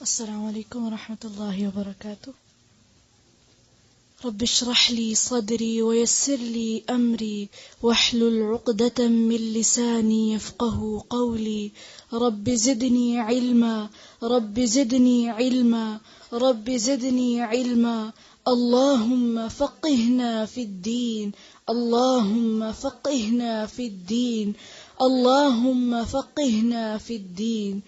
السلام عليكم ورحمة الله وبركاته. رب اشرح لي صدري ويسر لي أمري واحلل عقدة من لساني يفقه قولي. رب زدني علما، رب زدني علما، رب زدني علما. اللهم فقهنا في الدين، اللهم فقهنا في الدين، اللهم فقهنا في الدين.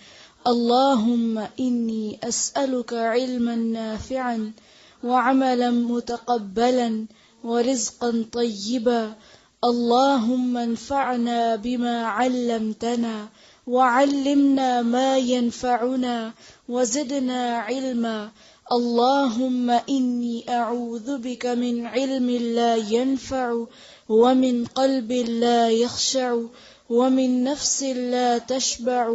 اللهم إني أسألك علما نافعا وعملا متقبلا ورزقا طيبا. اللهم انفعنا بما علمتنا وعلمنا ما ينفعنا وزدنا علما. اللهم إني أعوذ بك من علم لا ينفع ومن قلب لا يخشع ومن نفس لا تشبع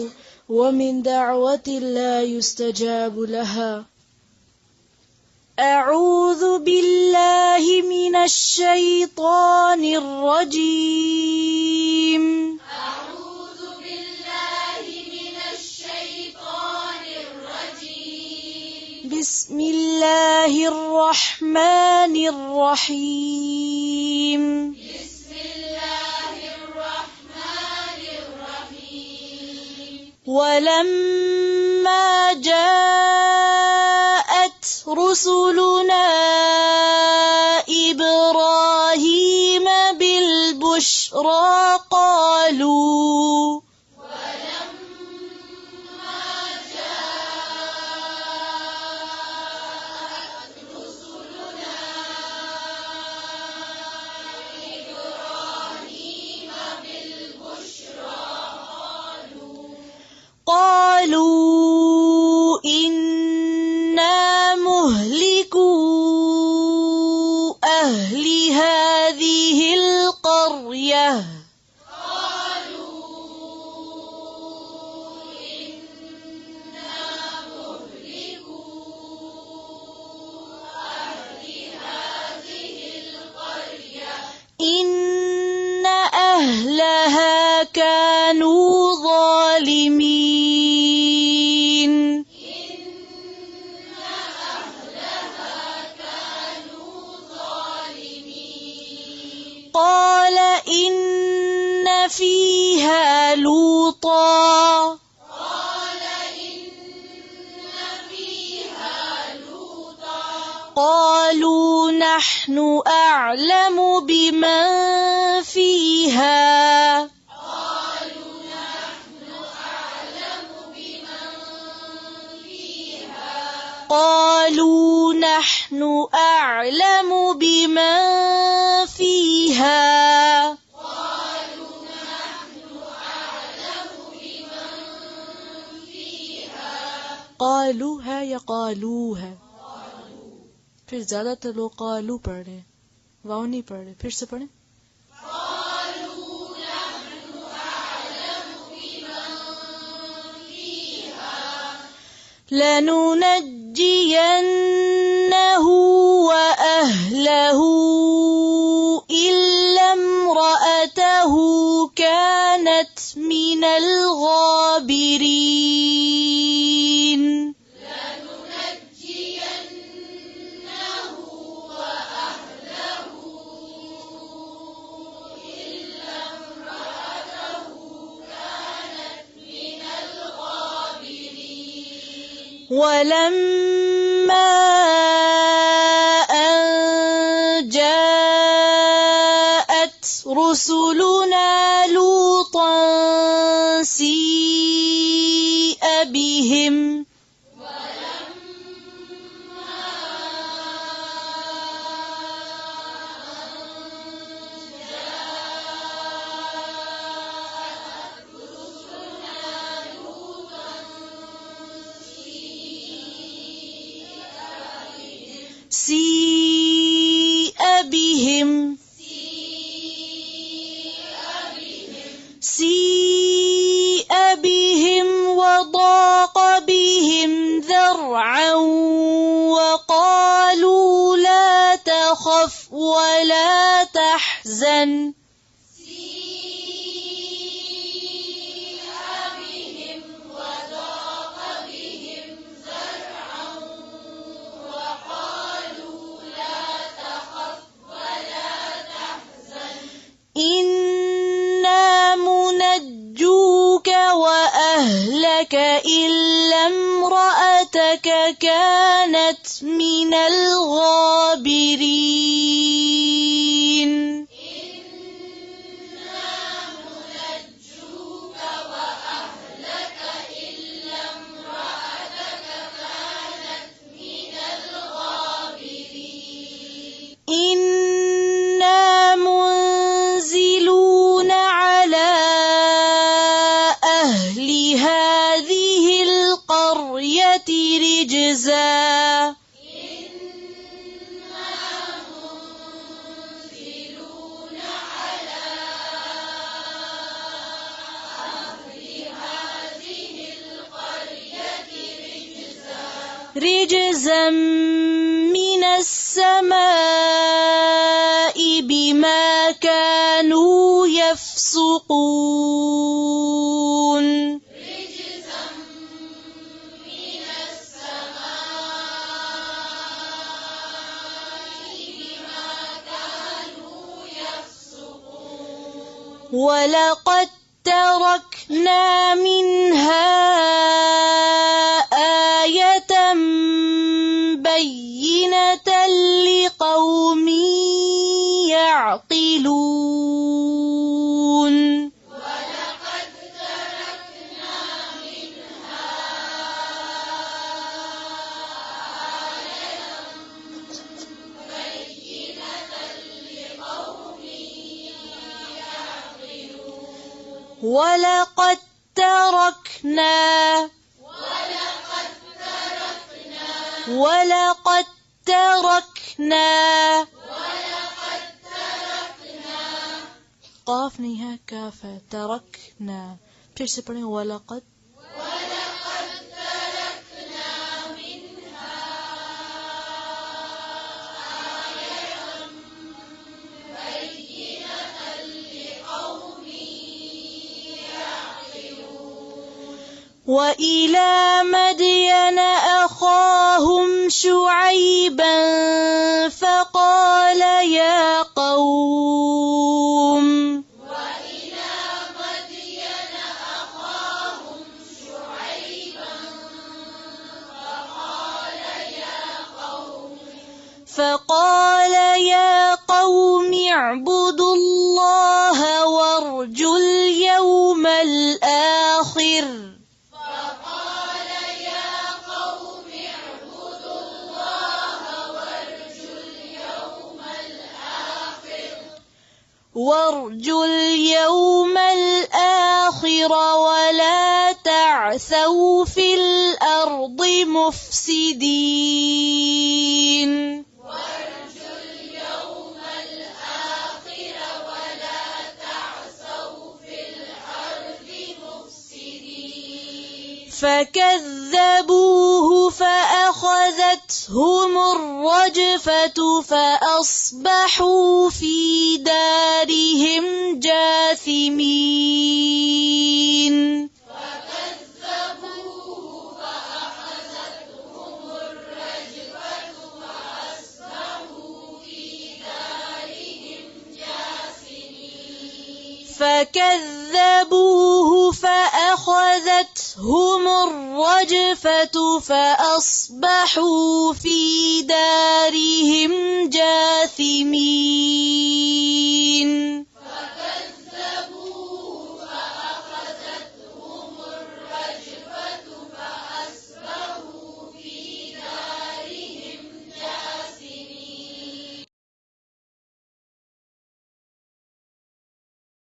ومن دعوة لا يستجاب لها. أعوذ بالله من الشيطان الرجيم. أعوذ بالله من الشيطان الرجيم. بسم الله الرحمن الرحيم. بسم الله الرحمن الرحيم. ولما جاءت رسلنا إبراهيم بالبشرى قالوا إنا مهلكو أهل هذه القرية. إن أهلها كانوا ظالمين. قال إن فيها لوطا. قالوا نحن أعلم بمن فيها. قالوا نحن أعلم بمن فيها. قالوا है या قالوا है. फिर ज्यादातर लोग قالوا पढ़ रहे हैं, वाव नहीं पढ़ रहे. फिर से पढ़ें. لننجينه وأهله إلا امرأته كانت من الغابرين. ولما أن جاءت رسلنا لوطا سيء بهم. سيء بهم. سيء بهم وضاق بهم ذرعا وقالوا لا تخف ولا تحزن. بهم وضاق بهم ذرعا امرأتك كانت من الغابرين إنا منزلون على أهل هذه القرية رجزا رجزا من السماء بما كانوا يفسقون ولقد تركنا منها آية بينة لقوم يعقلون ولقد تركنا قاف नहीं है काफ है تركنا फिर से पढ़ें ولقد وإلى مدين أخاهم شعيبا فقال يا قوم اعبدوا الله وارجوا اليوم الآخر ولا تعثوا في الأرض مفسدين فكذبوه فأخذتهم الرجفة فأصبحوا في دارهم جاثمين فكذبوه فأخذتهم الرجفة فأصبحوا في دارهم جاثمين